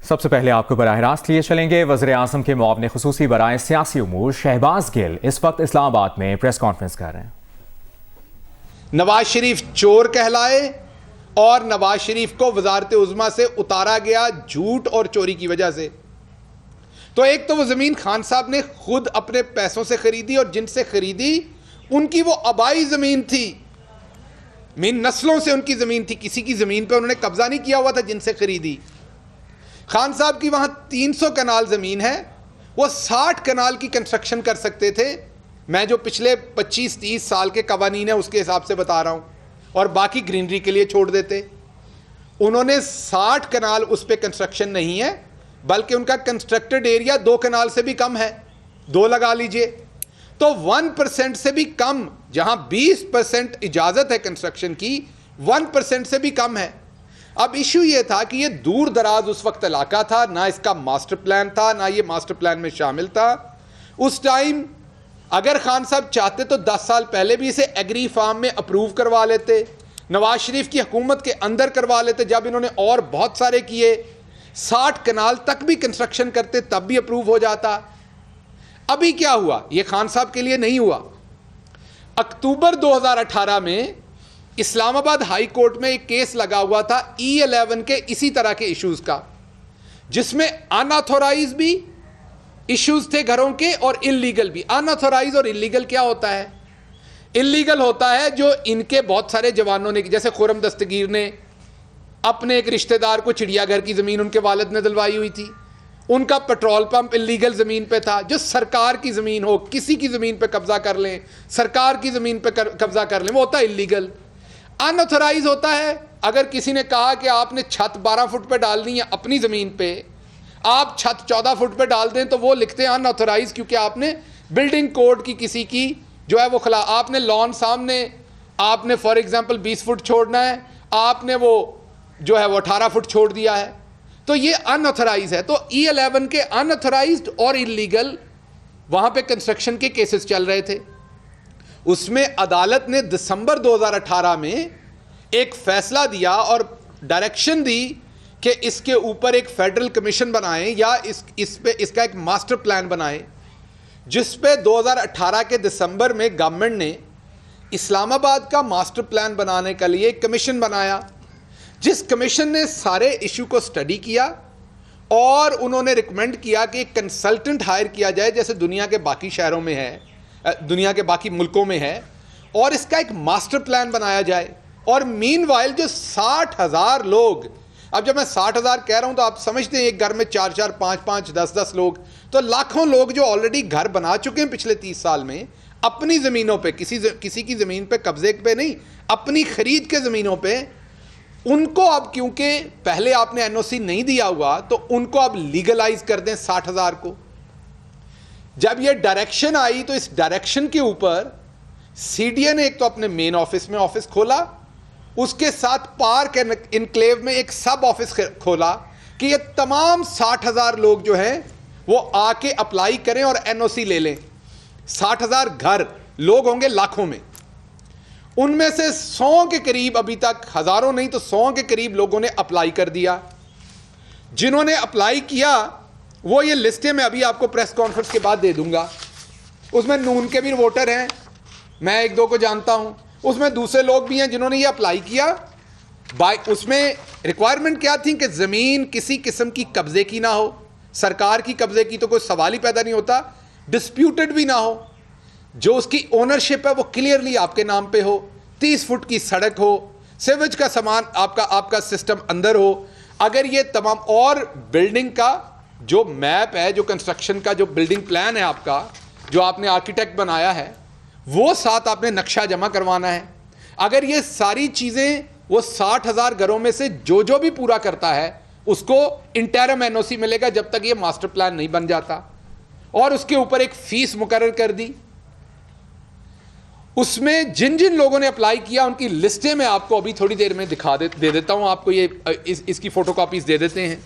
सबसे पहले आपको बराह रास्त लिए चलेंगे। वज़ीर आज़म के मुआविन खुसूसी बराए सियासी उमूर शहबाज गिल इस वक्त इस्लामाबाद में प्रेस कॉन्फ्रेंस कर रहे हैं। नवाज शरीफ चोर कहलाए और नवाज शरीफ को वजारत उज़्मा से उतारा गया झूठ और चोरी की वजह से। तो एक तो वो ज़मीन खान साहब ने खुद अपने पैसों से खरीदी और जिनसे खरीदी उनकी वो आबाई ज़मीन थी, मीन नस्लों से उनकी ज़मीन थी, किसी की ज़मीन पे उन्होंने कब्जा नहीं किया हुआ था जिनसे खरीदी। खान साहब की वहाँ 300 कनाल ज़मीन है, वो 60 कनाल की कंस्ट्रक्शन कर सकते थे। मैं जो पिछले 25-30 साल के कवानीन है उसके हिसाब से बता रहा हूँ, और बाकी ग्रीनरी के लिए छोड़ देते। उन्होंने 60 कनाल उस पर कंस्ट्रक्शन नहीं है, बल्कि उनका कंस्ट्रक्टेड एरिया 2 कनाल से भी कम है, 2 लगा लीजिए। तो 1% से भी कम, जहाँ 20% इजाज़त है कंस्ट्रक्शन की, 1% से भी कम है। अब इशू ये था कि ये दूर दराज उस वक्त इलाका था, ना इसका मास्टर प्लान था, ना ये मास्टर प्लान में शामिल था। उस टाइम अगर खान साहब चाहते तो 10 साल पहले भी इसे एग्री फार्म में अप्रूव करवा लेते, नवाज शरीफ की हुकूमत के अंदर करवा लेते। जब इन्होंने और बहुत सारे किए, 60 कनाल तक भी कंस्ट्रक्शन करते, तब भी अप्रूव हो जाता। अभी क्या हुआ, ये खान साहब के लिए नहीं हुआ। अक्टूबर 2018 में इस्लामाबाद हाई कोर्ट में एक केस लगा हुआ था E11 के इसी तरह के इश्यूज का, जिसमें अनऑथोराइज भी इश्यूज थे घरों के और इलीगल भी। अनऑथोराइज और इलीगल क्या होता है? इलीगल होता है जो इनके बहुत सारे जवानों ने, जैसे खुरम दस्तगीर ने अपने एक रिश्तेदार को चिड़ियाघर की ज़मीन उनके वालिद ने दिलवाई हुई थी, उनका पेट्रोल पंप इलीगल ज़मीन पे था। जो सरकार की ज़मीन हो, किसी की ज़मीन पे कब्जा कर लें, सरकार की ज़मीन पे कब्जा कर लें, वो होता है इलीगल। अनऑथराइज होता है अगर किसी ने कहा कि आपने छत 12 फुट पे डालनी है अपनी ज़मीन पे, आप छत 14 फुट पे डाल दें, तो वो लिखते हैं अनऑथराइज, क्योंकि आपने बिल्डिंग कोड की किसी की जो है वो खिला, आपने लॉन सामने आपने फॉर एग्जांपल 20 फुट छोड़ना है, आपने वो जो है वो 18 फुट छोड़ दिया है, तो ये अनऑथराइज है। तो E11 के अनऑथराइज्ड और इलीगल वहां पे कंस्ट्रक्शन के केसेस चल रहे थे। उसमें अदालत ने दिसंबर 2018 में एक फैसला दिया और डायरेक्शन दी कि इसके ऊपर एक फेडरल कमीशन बनाएं या इसका एक मास्टर प्लान बनाएं, जिस पे 2018 के दिसंबर में गवर्नमेंट ने इस्लामाबाद का मास्टर प्लान बनाने के लिए एक कमीशन बनाया, जिस कमीशन ने सारे इशू को स्टडी किया और उन्होंने रिकमेंड किया कि एक कंसल्टेंट हायर किया जाए, जैसे दुनिया के बाकी शहरों में है, दुनिया के बाकी मुल्कों में है, और इसका एक मास्टर प्लान बनाया जाए। और मीनवाइल जो 60,000 लोग, अब जब मैं 60,000 कह रहा हूं तो आप समझते हैं एक घर में 4-4, 5-5, 10-10 लोग, तो लाखों लोग जो ऑलरेडी घर बना चुके हैं पिछले 30 साल में अपनी ज़मीनों पे, किसी की ज़मीन पे कब्जे पे नहीं, अपनी खरीद के ज़मीनों पे, उनको अब क्योंकि पहले आपने NOC नहीं दिया हुआ तो उनको अब लीगलाइज कर दें 60,000 को। जब ये डायरेक्शन आई तो इस डायरेक्शन के ऊपर CDA ने एक तो अपने मेन ऑफिस में ऑफिस खोला, उसके साथ पार्क इनक्लेव में एक सब ऑफिस खोला कि ये तमाम 60,000 लोग जो हैं वो आके अप्लाई करें और NOC ले लें। 60,000 घर, लोग होंगे लाखों में, उनमें से 100 के करीब, अभी तक हज़ारों नहीं तो 100 के करीब लोगों ने अप्लाई कर दिया। जिन्होंने अप्लाई किया वो ये लिस्टें मैं अभी आपको प्रेस कॉन्फ्रेंस के बाद दे दूंगा। उसमें नून के भी वोटर हैं, मैं 1-2 को जानता हूं, उसमें दूसरे लोग भी हैं जिन्होंने ये अप्लाई किया। उसमें रिक्वायरमेंट क्या थी कि ज़मीन किसी किस्म की कब्जे की ना हो, सरकार की कब्जे की तो कोई सवाल ही पैदा नहीं होता, डिस्प्यूटेड भी ना हो, जो उसकी ओनरशिप है वो क्लियरली आपके नाम पे हो, 30 फुट की सड़क हो, सीवेज का सामान आपका सिस्टम अंदर हो। अगर ये तमाम, और बिल्डिंग का जो मैप है, जो कंस्ट्रक्शन का जो बिल्डिंग प्लान है आपका, जो आपने आर्किटेक्ट बनाया है, वो साथ आपने नक्शा जमा करवाना है। अगर ये सारी चीज़ें वो 60,000 घरों में से जो भी पूरा करता है उसको इंटरम NOC मिलेगा जब तक ये मास्टर प्लान नहीं बन जाता। और उसके ऊपर एक फीस मुकर्रर कर दी। उसमें जिन जिन लोगों ने अप्लाई किया उनकी लिस्टें मैं आपको अभी थोड़ी देर में दे देता हूं आपको, ये इसकी फोटोकॉपीज दे देते हैं।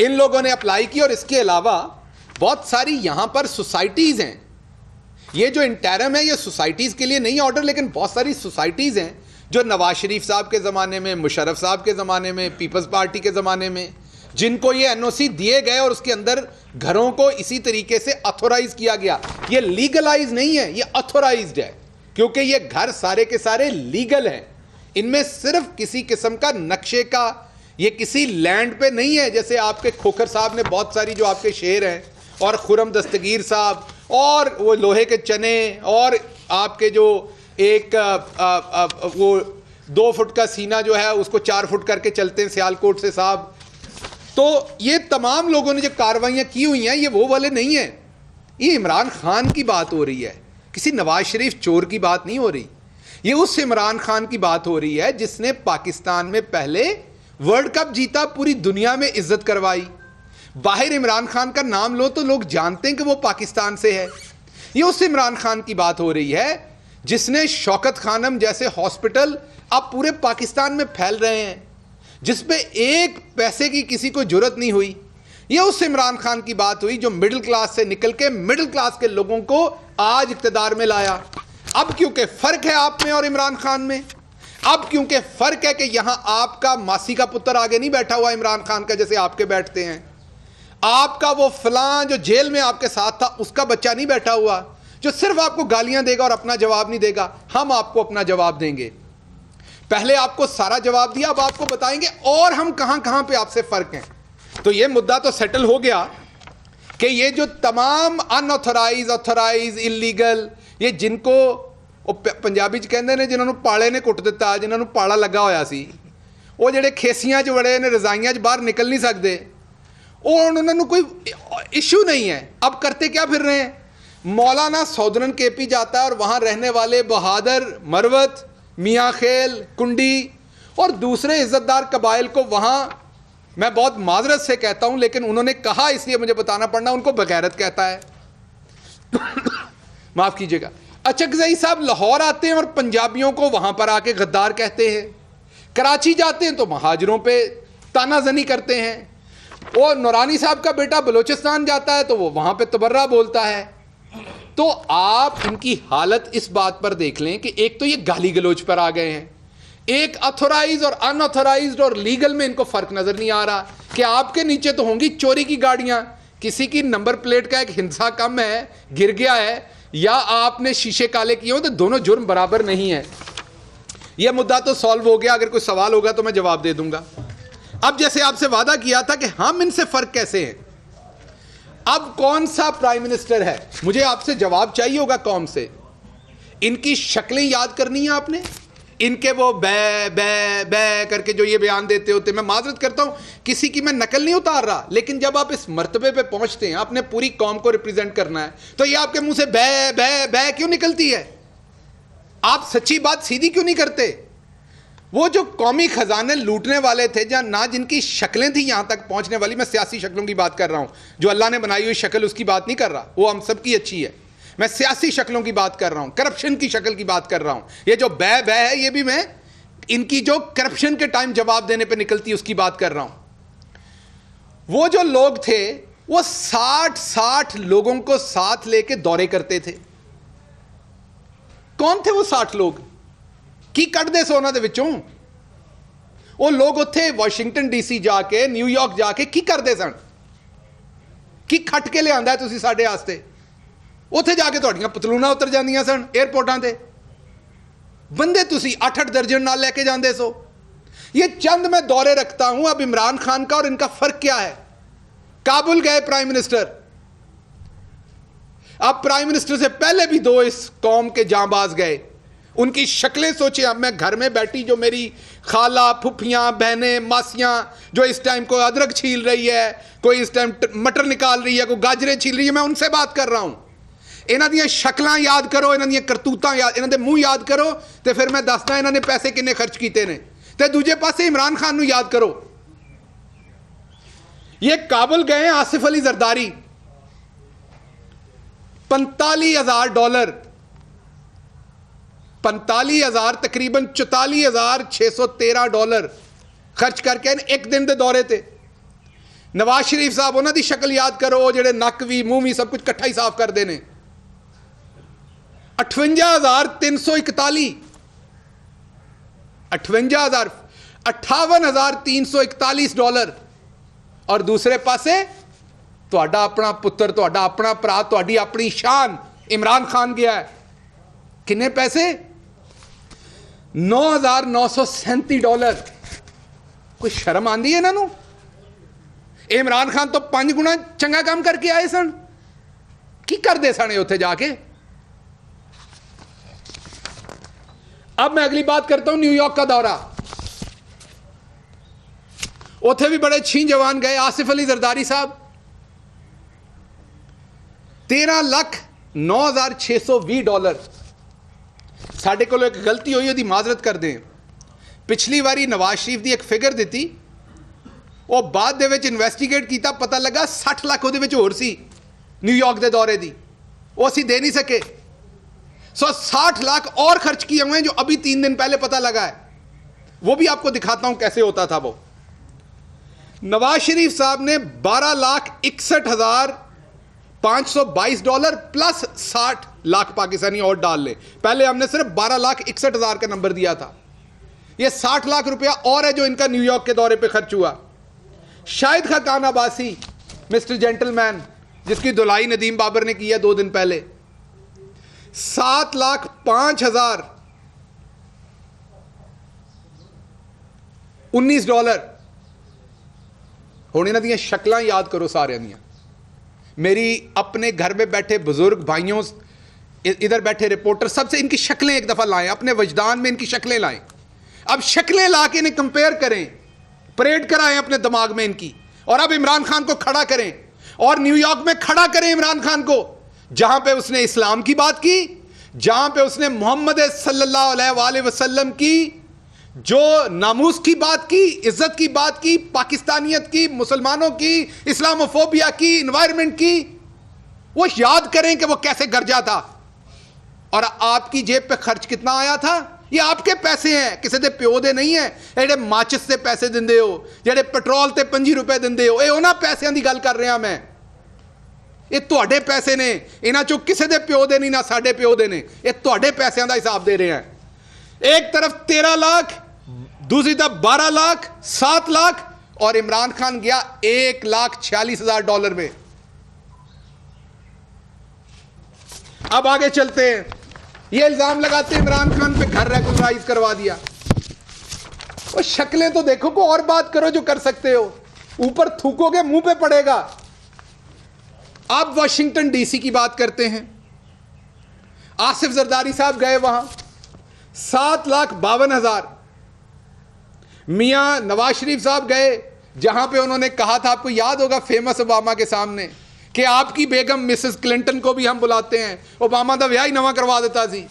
इन लोगों ने अप्लाई की और इसके अलावा बहुत सारी यहां पर सोसाइटीज़ हैं। ये जो इंटरम है ये सोसाइटीज़ के लिए नहीं ऑर्डर, लेकिन बहुत सारी सोसाइटीज़ हैं जो नवाज शरीफ साहब के ज़माने में, मुशर्रफ साहब के ज़माने में, पीपल्स पार्टी के ज़माने में, जिनको ये एनओसी दिए गए और उसके अंदर घरों को इसी तरीके से अथोराइज किया गया। ये लीगलाइज नहीं है, ये अथोराइज्ड है, क्योंकि ये घर सारे के सारे लीगल हैं। इनमें सिर्फ किसी किस्म का नक्शे का, ये किसी लैंड पे नहीं है, जैसे आपके खोखर साहब ने बहुत सारी जो आपके शेर हैं, और खुरम दस्तगीर साहब, और वो लोहे के चने, और आपके जो एक वो 2 फुट का सीना जो है उसको 4 फुट करके चलते हैं सियालकोट से साहब। तो ये तमाम लोगों ने जो कार्रवाइयाँ की हुई हैं, ये वो वाले नहीं हैं। ये इमरान खान की बात हो रही है, किसी नवाज शरीफ चोर की बात नहीं हो रही। ये उस इमरान खान की बात हो रही है जिसने पाकिस्तान में पहले वर्ल्ड कप जीता, पूरी दुनिया में इज्जत करवाई। बाहर इमरान खान का नाम लो तो लोग जानते हैं कि वो पाकिस्तान से है। ये उस इमरान खान की बात हो रही है जिसने शौकत खानम जैसे हॉस्पिटल अब पूरे पाकिस्तान में फैल रहे हैं, जिसपे एक पैसे की किसी को जरूरत नहीं हुई। ये उस इमरान खान की बात हुई जो मिडिल क्लास से निकल के मिडिल क्लास के लोगों को आज इक्तदार में लाया। अब क्योंकि फर्क है आप में और इमरान खान में, अब क्योंकि फर्क है कि यहां आपका मासी का पुत्र आगे नहीं बैठा हुआ इमरान खान का जैसे आपके बैठते हैं, आपका वो फलां जो जेल में आपके साथ था उसका बच्चा नहीं बैठा हुआ जो सिर्फ आपको गालियां देगा और अपना जवाब नहीं देगा। हम आपको अपना जवाब देंगे। पहले आपको सारा जवाब दिया, अब आपको बताएंगे और हम कहां कहां पे आपसे फर्क हैं। तो ये मुद्दा तो सेटल हो गया कि ये जो तमाम अनऑथोराइज, ऑथोराइज, इलीगल, ये जिनको पंजाबी च कहते ने जिन्होंने पाले ने कुट दिता, जिन्होंने पाला लगा होया सी, वो जेडे खेसियां च बड़े ने, रजाइयां च बाहर निकल नहीं सकते, और उन्होंने कोई इशू नहीं है। अब करते क्या फिर रहे हैं, मौलाना सौदरन केपी जाता है और वहां रहने वाले बहादुर, मरवत, मियाँ खेल, कुंडी और दूसरे इज्जतदार कबाइल को वहां, मैं बहुत माजरत से कहता हूं लेकिन उन्होंने कहा इसलिए मुझे बताना पड़ना, उनको बगैरत कहता है माफ कीजिएगा। अचकजई साहब लाहौर आते हैं और पंजाबियों को वहां पर आके गद्दार कहते हैं। कराची जाते हैं तो महाजरों पे तानाजनी करते हैं। और नूरानी साहब का बेटा बलोचिस्तान जाता है तो वो वहां पे तबर्रा बोलता है। तो आप इनकी हालत इस बात पर देख लें कि एक तो ये गाली गलोच पर आ गए हैं, एक अथोराइज और अनऑथोराइज्ड और लीगल में इनको फर्क नजर नहीं आ रहा कि आपके नीचे तो होंगी चोरी की गाड़ियां, किसी की नंबर प्लेट का एक हिस्सा कम है, गिर गया है, या आपने शीशे काले किए हो, तो दोनों जुर्म बराबर नहीं है। यह मुद्दा तो सॉल्व हो गया। अगर कोई सवाल होगा तो मैं जवाब दे दूंगा। अब जैसे आपसे वादा किया था कि हम इनसे फर्क कैसे हैं, अब कौन सा प्राइम मिनिस्टर है, मुझे आपसे जवाब चाहिए होगा कौन से। इनकी शक्लें याद करनी है आपने, इनके वो बै बै बै करके जो ये बयान देते होते, मैं माजरत करता हूं किसी की मैं नकल नहीं उतार रहा, लेकिन जब आप इस मर्तबे पे पहुंचते हैं, आपने पूरी कौम को रिप्रेजेंट करना है, तो ये आपके मुंह से बै बै बै क्यों निकलती है? आप सच्ची बात सीधी क्यों नहीं करते? वो जो कौमी खजाने लूटने वाले थे, जहां ना जिनकी शक्लें थी यहां तक पहुंचने वाली, मैं सियासी शक्लों की बात कर रहा हूं, जो अल्लाह ने बनाई हुई शक्ल उसकी बात नहीं कर रहा, वो हम सबकी अच्छी है, मैं सियासी शक्लों की बात कर रहा हूं, करप्शन की शक्ल की बात कर रहा हूं। ये जो बै बै है, ये भी मैं इनकी जो करप्शन के टाइम जवाब देने पे निकलती है उसकी बात कर रहा हूं। वो जो लोग थे वो 60 लोगों को साथ लेके दौरे करते थे। कौन थे वो 60 लोग? की कटदे सो उन्हां दे विचों वो लोग उत्थे वाशिंगटन डीसी जाके, न्यूयॉर्क जाके की करते सन? की खट के लिआंदा तुसीं साडे वास्ते? उत्थे जाके तुहाडीआं पतलूना उतर जांदियां सन एयरपोर्टां ते, बंदे तुसीं 8-8 दर्जन नाल लेके जांदे सो। ये चंद मैं दौरे रखता हूं। अब इमरान खान का और इनका फर्क क्या है? काबुल गए प्राइम मिनिस्टर, अब प्राइम मिनिस्टर से पहले भी 2 इस कौम के जांबाज गए, उनकी शक्लें सोचे। अब मैं घर में बैठी जो मेरी खाला, फुफियां, बहनें, मासियां जो इस टाइम कोई अदरक छील रही है, कोई इस टाइम मटर निकाल रही है, कोई गाजरें छील रही है, मैं उनसे बात कर रहा हूं। इन्हां दी शक्लां याद करो, इन्हां दी करतूतां याद, इन्हां दे मूंह याद करो, तो फिर मैं दसदा इन्हां ने पैसे किन्ने खर्च कीते ने। ते दूजे पासे इमरान खान नूं याद करो। ये काबुल गए आसिफ अली जरदारी, $45,000, 45,000 तकरीबन $44,613 खर्च करके एक दिन के दौरे थे। नवाज शरीफ साहब, उन्होंने दी शक्ल याद करो, जेडे नक भी मुंह भी सब कुछ कट्ठा ही साफ करते हैं। 58,341 $58,341 और दूसरे पासे ਤੁਹਾਡਾ अपना पुत्र, ਤੁਹਾਡਾ अपना ਭਰਾ, ਤੁਹਾਡੀ अपनी शान इमरान खान गया है। किन्ने पैसे? $9,937। कोई शर्म आंदी है इन्हों? इमरान खान तो 5 गुना चंगा काम करके आए सन। की करते सन उत्थे जाके? अब मैं अगली बात करता हूं, न्यूयॉर्क का दौरा। उत्थे भी बड़े छीं जवान गए। आसिफ अली जरदारी साहब, $13,09,620। साढ़े को एक गलती हुई, ਉਹਦੀ माजरत कर दें। पिछली वारी नवाज शरीफ की एक फिगर दी, वो बाद दे विच इन्वेस्टिगेट किया, पता लगा 60 लाख ਉਹਦੇ ਵਿੱਚ ਹੋਰ ਸੀ न्यूयॉर्क के दौरे दी, वो असी दे नहीं सके। 60 लाख और खर्च किए हुए हैं, जो अभी 3 दिन पहले पता लगा है। वो भी आपको दिखाता हूं कैसे होता था वो। नवाज शरीफ साहब ने $12,61,522 प्लस 60 लाख पाकिस्तानी और डाल ले। पहले हमने सिर्फ 12,61,000 का नंबर दिया था। ये 60 लाख रुपया और है जो इनका न्यूयॉर्क के दौरे पे खर्च हुआ। शाहिद खाकान अब्बासी, मिस्टर जेंटलमैन, जिसकी धुलाई नदीम बाबर ने की है 2 दिन पहले, $7,05,019। हुण इन्हां दियां शक्लां याद करो सारियां दियां। मेरी अपने घर में बैठे बुजुर्ग भाइयों, इधर बैठे रिपोर्टर, सबसे इनकी शक्लें एक दफा लाएं, अपने वजदान में इनकी शक्लें लाएं। अब शक्लें ला के इन्हें कंपेयर करें, परेड कराएं अपने दिमाग में इनकी, और अब इमरान खान को खड़ा करें और न्यूयॉर्क में खड़ा करें इमरान खान को, जहां पे उसने इस्लाम की बात की, जहां पे उसने मोहम्मद सल्लल्लाहु अलैहि वसल्लम की जो नामूस की बात की, इज्जत की बात की, पाकिस्तानियत की, मुसलमानों की, इस्लामोफोबिया की, इन्वायरमेंट की, वो याद करें कि वो कैसे गरजा था और आपकी जेब पे खर्च कितना आया था। ये आपके पैसे हैं, किसी दे प्यो दे नहीं है। जेडे माचिस से पैसे दिंदे हो, जेडे पेट्रोल ते 5 रुपए दिंदे हो, ये उन्हां पैसों की गल कर रहा मैं। ये तुहाडे पैसे ने, इन्हां चों किसी दे प्यो दे नहीं, ना साडे प्यो दे ने। ये तुहाडे पैसों का हिसाब दे रहे हैं। एक तरफ 13 लाख, दूसरी तरफ 12 लाख, 7 लाख, और इमरान खान गया $1,46,000 में। अब आगे चलते हैं। ये इल्जाम लगाते हैं इमरान खान पे घर रेगुलराइज करवा दिया। और शक्लें तो देखो, को और बात करो जो कर सकते हो, ऊपर थूकोगे मुंह पे पड़ेगा। अब वाशिंगटन डीसी की बात करते हैं। आसिफ जरदारी साहब गए वहां, 7,52,000। मियां नवाज शरीफ साहब गए, जहां पे उन्होंने कहा था, आपको याद होगा, फेमस ओबामा के सामने, कि आपकी बेगम मिसेस क्लिंटन को भी हम बुलाते हैं। ओबामा का विआह ही नवा करवा देता सी,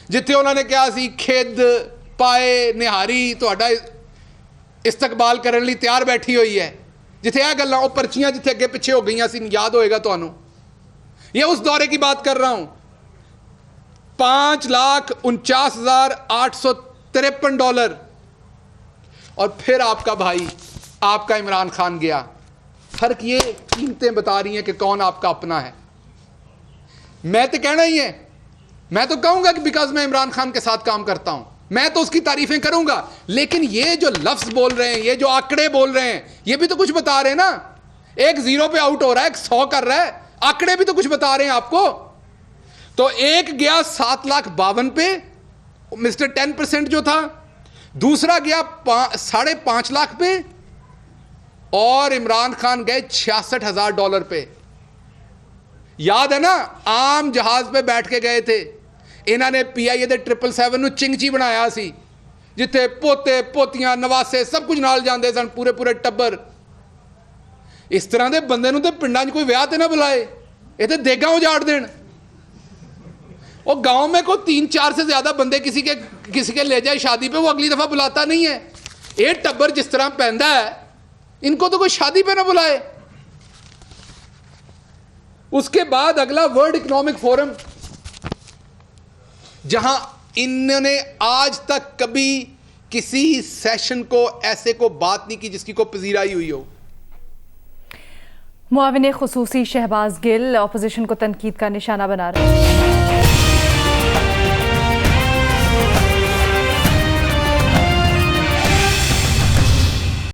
जिथे उन्होंने कहा सी खेद पाए निहारी तुहाडा इस्तकबाल करने लिए तैयार बैठी हुई है। जिथे यह गल्लां, वो पर्चियां जिथे अगे पिछे हो गई सी, याद होएगा तुहानू। ये उस दौरे की बात कर रहा हूं। $5,49,853। और फिर आपका भाई, आपका इमरान खान गया। फर्क ये कीमतें बता रही हैं कि कौन आपका अपना है। मैं तो कहना ही है, मैं तो कहूंगा कि बिकॉज मैं इमरान खान के साथ काम करता हूं, मैं तो उसकी तारीफें करूंगा। लेकिन ये जो लफ्ज बोल रहे हैं, ये जो आंकड़े बोल रहे हैं, ये भी तो कुछ बता रहे हैं ना। एक 0 पे आउट हो रहा है, एक 100 कर रहा है, आंकड़े भी तो कुछ बता रहे हैं आपको। तो एक गया 7,52,000 पे, मिस्टर 10% जो था, दूसरा गया 5.5 लाख पे, और इमरान खान गए $66,000 पे। याद है ना, आम जहाज पे बैठ के गए थे। इन्होंने PIA दे 777 चिंगची बनाया सी, जिथे पोते पोतियां नवासे सब कुछ नाल जाते सन, पूरे पूरे टब्बर। इस तरह के बंदे नूं ते पिंडां 'च कोई विआह ते ना बुलाए, ये तो देगा उजाड़ देन। और गांव में कोई 3-4 से ज्यादा बंदे किसी के ले जाए शादी पे, वो अगली दफा बुलाता नहीं है। ये टब्बर जिस तरह पहनता है, इनको तो कोई शादी पे ना बुलाए। उसके बाद अगला वर्ल्ड इकोनॉमिक फोरम, जहां इन्होंने आज तक कभी किसी सेशन को ऐसे को बात नहीं की जिसकी को पजीराई हुई हो। मुआविन खुसूसी शहबाज गिल अपोजिशन को तनकीद का निशाना बना रहे हैं।